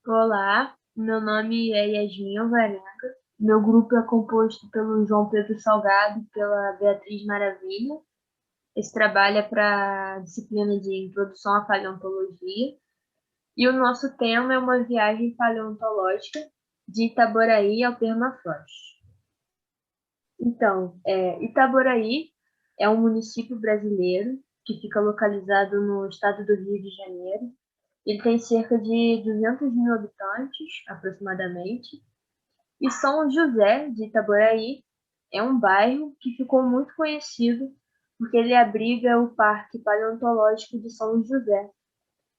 Olá, meu nome é Yasmin Alvarenga. Meu grupo é composto pelo João Pedro Salgado e pela Beatriz Maravilha. Esse trabalho é para a disciplina de Introdução à Paleontologia. E o nosso tema é uma viagem paleontológica de Itaboraí ao Permafrost. Então, Itaboraí é um município brasileiro que fica localizado no estado do Rio de Janeiro. Ele tem cerca de 200 mil habitantes, aproximadamente. E São José de Itaboraí é um bairro que ficou muito conhecido porque ele abriga o Parque Paleontológico de São José,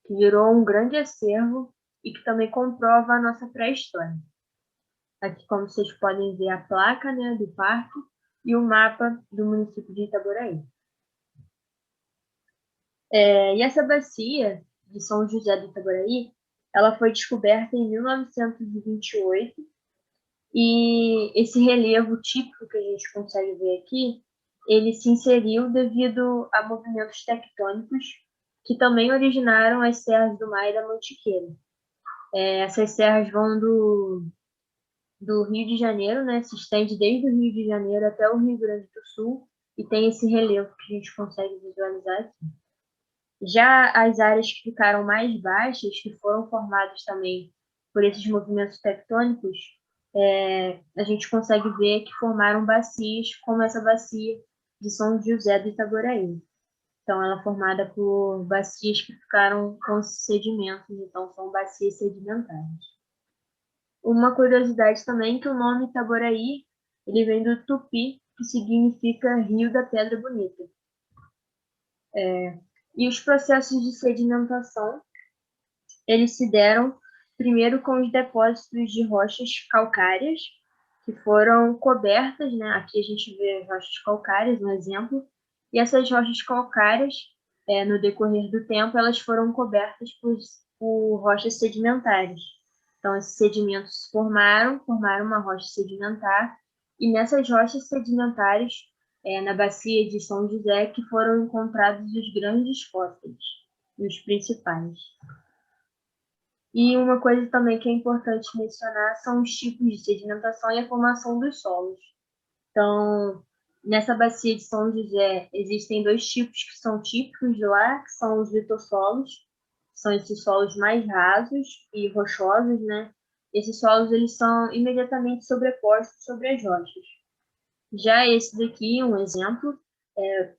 que virou um grande acervo e que também comprova a nossa pré-história. Aqui, como vocês podem ver, a placa, né, do parque e o mapa do município de Itaboraí. E essa bacia de São José do Itaboraí, ela foi descoberta em 1928 e esse relevo típico que a gente consegue ver aqui, ele se inseriu devido a movimentos tectônicos que também originaram as serras do Mar e da Mantiqueira. Essas serras vão do Rio de Janeiro, né? Se estende desde o Rio de Janeiro até o Rio Grande do Sul e tem esse relevo que a gente consegue visualizar aqui. Já as áreas que ficaram mais baixas, que foram formadas também por esses movimentos tectônicos, a gente consegue ver que formaram bacias, como essa bacia de São José do Itaboraí. Então, ela é formada por bacias que ficaram com sedimentos, então são bacias sedimentares. Uma curiosidade também é que o nome Itaboraí, ele vem do tupi, que significa Rio da Pedra Bonita. E os processos de sedimentação, eles se deram primeiro com os depósitos de rochas calcárias, que foram cobertas, né? Aqui a gente vê rochas calcárias, um exemplo, e essas rochas calcárias, no decorrer do tempo, elas foram cobertas por rochas sedimentares. Então, esses sedimentos se formaram uma rocha sedimentar, e nessas rochas sedimentares, na bacia de São José, que foram encontrados os grandes fósseis, os principais. E uma coisa também que é importante mencionar são os tipos de sedimentação e a formação dos solos. Então, nessa bacia de São José, existem dois tipos que são típicos de lá, que são os litossolos, são esses solos mais rasos e rochosos, né? Esses solos eles são imediatamente sobrepostos sobre as rochas. Já esse daqui, um exemplo,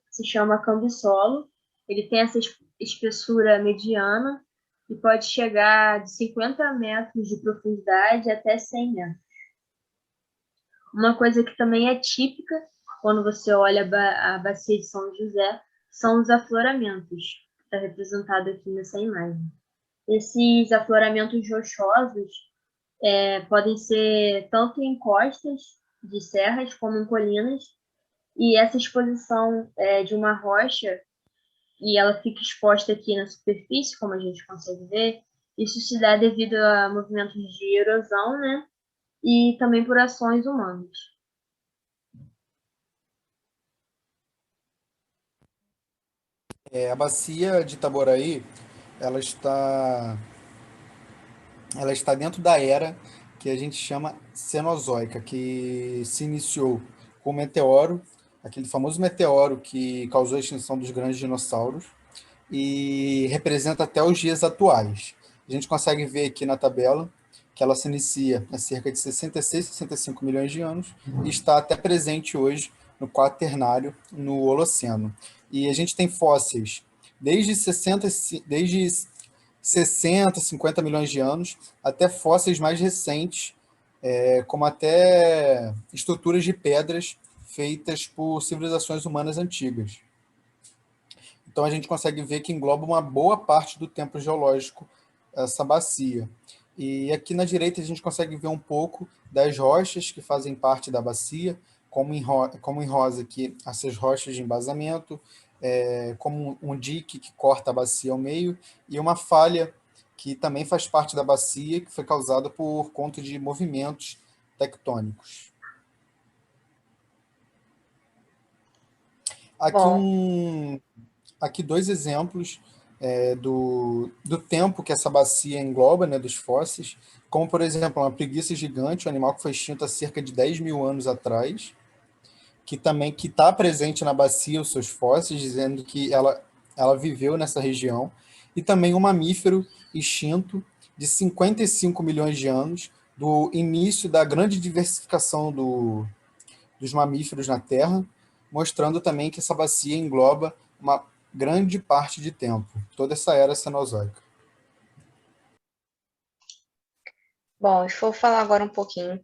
se chama cambissolo. Ele tem essa espessura mediana e pode chegar de 50 metros de profundidade até 100 metros. Uma coisa que também é típica quando você olha a bacia de São José são os afloramentos, que está representado aqui nessa imagem. Esses afloramentos rochosos podem ser tanto em costas de serras como em colinas, e essa exposição de uma rocha e ela fica exposta aqui na superfície, como a gente consegue ver, isso se dá devido a movimentos de erosão, né? E também por ações humanas. A bacia de Itaboraí, ela está, ela está dentro da era que a gente chama Cenozoica, que se iniciou com o meteoro, aquele famoso meteoro que causou a extinção dos grandes dinossauros, e representa até os dias atuais. A gente consegue ver aqui na tabela que ela se inicia há cerca de 66, 65 milhões de anos e está até presente hoje no Quaternário, no Holoceno. E a gente tem fósseis desde 60, 50 milhões de anos, até fósseis mais recentes, como até estruturas de pedras feitas por civilizações humanas antigas. Então a gente consegue ver que engloba uma boa parte do tempo geológico essa bacia. E aqui na direita a gente consegue ver um pouco das rochas que fazem parte da bacia, como em rosa aqui, essas rochas de embasamento, como um dique que corta a bacia ao meio, e uma falha que também faz parte da bacia, que foi causada por conta de movimentos tectônicos. Aqui, Bom, aqui dois exemplos do tempo que essa bacia engloba, né, dos fósseis, como, por exemplo, uma preguiça gigante, um animal que foi extinto há cerca de 10 mil anos atrás, que também que está presente na bacia os seus fósseis, dizendo que ela viveu nessa região, e também um mamífero extinto de 55 milhões de anos, do início da grande diversificação dos mamíferos na Terra, mostrando também que essa bacia engloba uma grande parte de tempo, toda essa era cenozoica. Bom, eu vou falar agora um pouquinho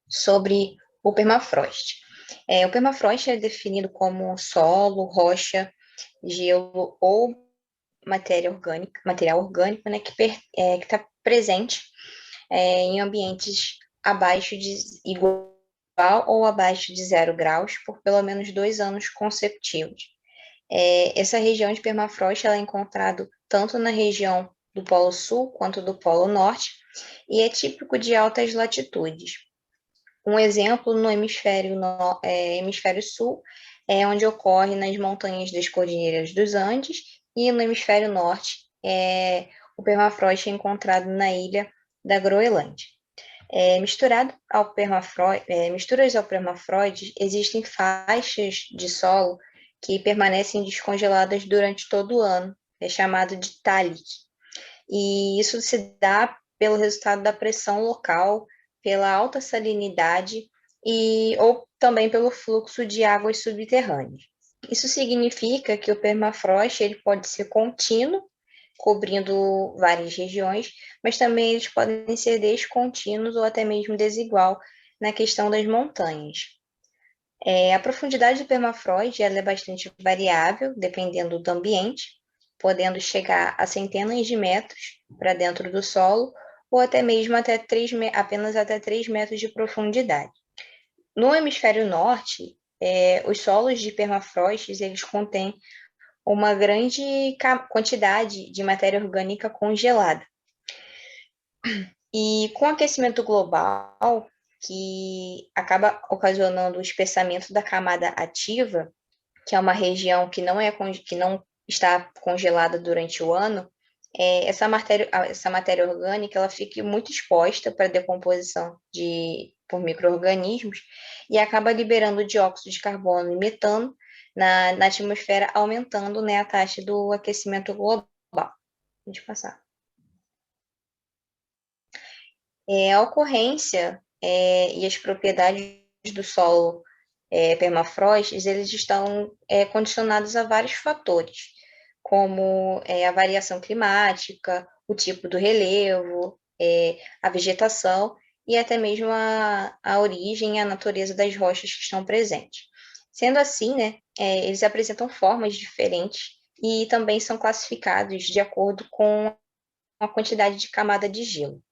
sobre o permafrost. O permafrost é definido como solo, rocha, gelo ou material orgânico, né, que está presente em ambientes abaixo de igual ou abaixo de 0 graus por pelo menos 2 anos consecutivos. Essa região de permafrost ela é encontrada tanto na região do Polo Sul quanto do Polo Norte e é típico de altas latitudes. Um exemplo no hemisfério sul é onde ocorre nas montanhas das Cordilheiras dos Andes e no hemisfério norte o permafrost é encontrado na ilha da Groenlândia. Misturas ao permafrost, existem faixas de solo que permanecem descongeladas durante todo o ano, é chamado de talhik. E isso se dá pelo resultado da pressão local, pela alta salinidade ou também pelo fluxo de águas subterrâneas. Isso significa que o permafrost ele pode ser contínuo, cobrindo várias regiões, mas também eles podem ser descontínuos ou até mesmo desigual na questão das montanhas. A profundidade do permafrost ela é bastante variável, dependendo do ambiente, podendo chegar a centenas de metros para dentro do solo, ou até mesmo apenas até 3 metros de profundidade. No hemisfério norte, os solos de permafrost eles contêm uma grande quantidade de matéria orgânica congelada. E com o aquecimento global, que acaba ocasionando o espessamento da camada ativa, que é uma região que que não está congelada durante o ano, essa matéria orgânica ela fica muito exposta para decomposição por micro-organismos e acaba liberando dióxido de carbono e metano na atmosfera, aumentando, né, a taxa do aquecimento global. Deixa eu passar. A ocorrência e as propriedades do solo permafrost, eles estão condicionados a vários fatores, como a variação climática, o tipo do relevo, a vegetação e até mesmo a origem e a natureza das rochas que estão presentes. Sendo assim, né, eles apresentam formas diferentes e também são classificados de acordo com a quantidade de camada de gelo.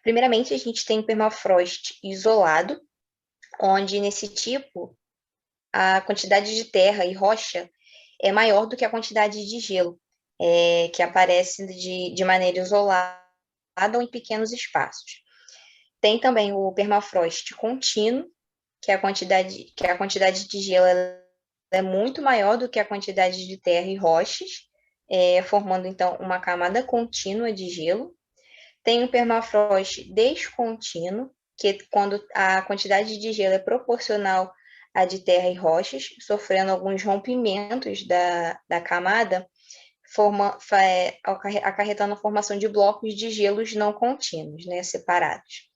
Primeiramente, a gente tem o permafrost isolado, onde nesse tipo a quantidade de terra e rocha é maior do que a quantidade de gelo, que aparece de maneira isolada ou em pequenos espaços. Tem também o permafrost contínuo, que a quantidade de gelo é muito maior do que a quantidade de terra e rochas, formando então uma camada contínua de gelo. Tem o permafrost descontínuo, que é quando a quantidade de gelo é proporcional à de terra e rochas, sofrendo alguns rompimentos da camada, acarretando a formação de blocos de gelos não contínuos, né, separados.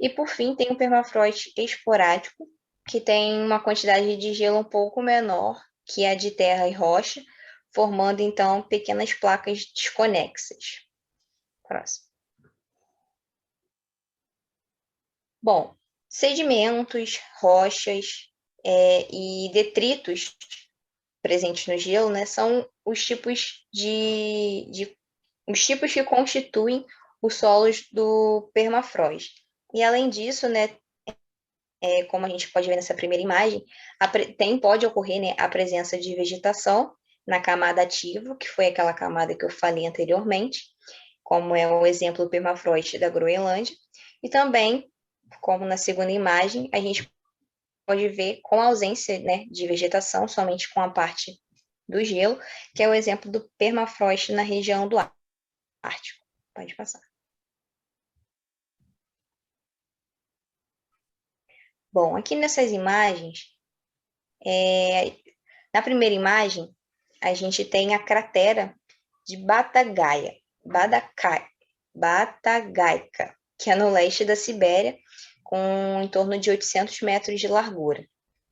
E, por fim, tem o permafrost esporádico, que tem uma quantidade de gelo um pouco menor que a de terra e rocha, formando, então, pequenas placas desconexas. Próximo. Bom, sedimentos, rochas e detritos presentes no gelo, né, são os tipos os tipos que constituem os solos do permafrost. E além disso, né, como a gente pode ver nessa primeira imagem, pode ocorrer, né, a presença de vegetação na camada ativa, que foi aquela camada que eu falei anteriormente, como é o exemplo do permafrost da Groenlândia, e também, como na segunda imagem, a gente pode ver com a ausência, né, de vegetação, somente com a parte do gelo, que é o exemplo do permafrost na região do Ártico. Pode passar. Bom, aqui nessas imagens, na primeira imagem, a gente tem a cratera de Batagaica, que é no leste da Sibéria, com em torno de 800 metros de largura.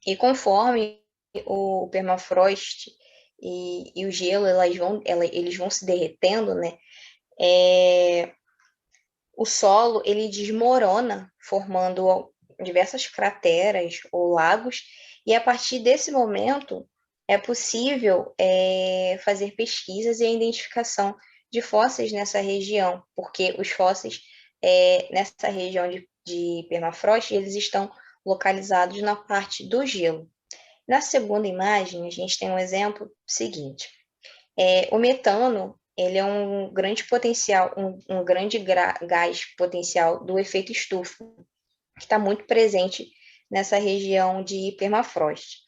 E conforme o permafrost e o gelo eles vão se derretendo, né? O solo ele desmorona, formando diversas crateras ou lagos, e a partir desse momento é possível fazer pesquisas e a identificação de fósseis nessa região, porque os fósseis nessa região de permafrost eles estão localizados na parte do gelo. Na segunda imagem, a gente tem um exemplo seguinte. O metano ele é um grande potencial, um grande gás potencial do efeito estufa, que está muito presente nessa região de permafrost.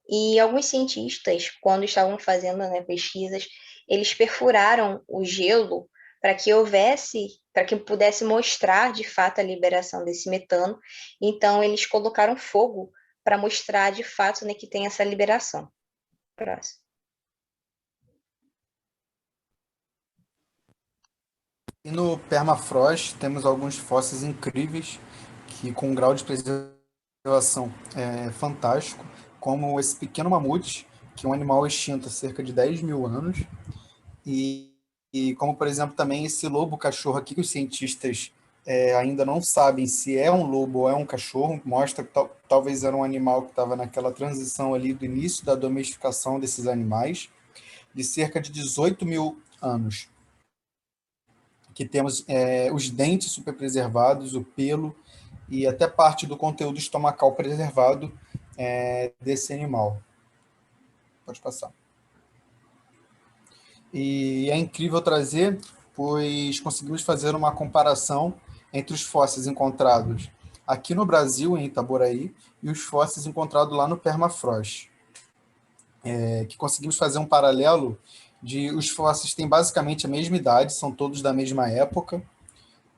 E alguns cientistas, quando estavam fazendo, né, pesquisas, eles perfuraram o gelo para que pudesse mostrar de fato a liberação desse metano. Então, eles colocaram fogo para mostrar de fato, né, que tem essa liberação. Próximo. E no permafrost temos alguns fósseis incríveis que com um grau de preservação fantástico, como esse pequeno mamute, que é um animal extinto há cerca de 10 mil anos, e como, por exemplo, também esse lobo-cachorro aqui, que os cientistas ainda não sabem se é um lobo ou é um cachorro, mostra que talvez era um animal que estava naquela transição ali do início da domesticação desses animais, de cerca de 18 mil anos. Que temos os dentes super preservados, o pelo e até parte do conteúdo estomacal preservado desse animal. Pode passar. E é incrível trazer, pois conseguimos fazer uma comparação entre os fósseis encontrados aqui no Brasil, em Itaboraí, e os fósseis encontrados lá no permafrost. Que conseguimos fazer um paralelo de os fósseis têm basicamente a mesma idade, são todos da mesma época,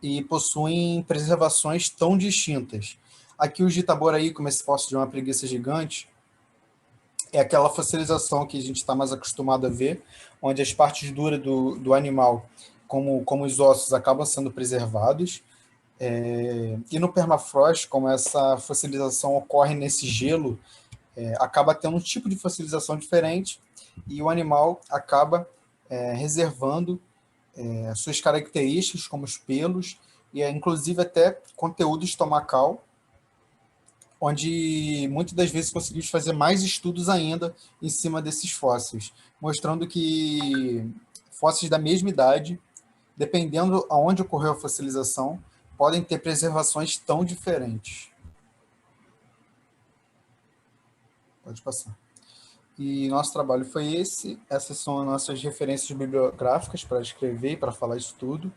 e possuem preservações tão distintas. Aqui os de Itaboraí, como esse fóssil de uma preguiça gigante, é aquela fossilização que a gente está mais acostumado a ver, onde as partes duras do animal, como os ossos, acabam sendo preservados. E no permafrost, como essa fossilização ocorre nesse gelo, acaba tendo um tipo de fossilização diferente e o animal acaba reservando suas características, como os pelos, e inclusive até conteúdo estomacal, onde muitas das vezes conseguimos fazer mais estudos ainda em cima desses fósseis, mostrando que fósseis da mesma idade, dependendo aonde ocorreu a fossilização, podem ter preservações tão diferentes. Pode passar. E nosso trabalho foi esse. Essas são as nossas referências bibliográficas para escrever e para falar isso tudo.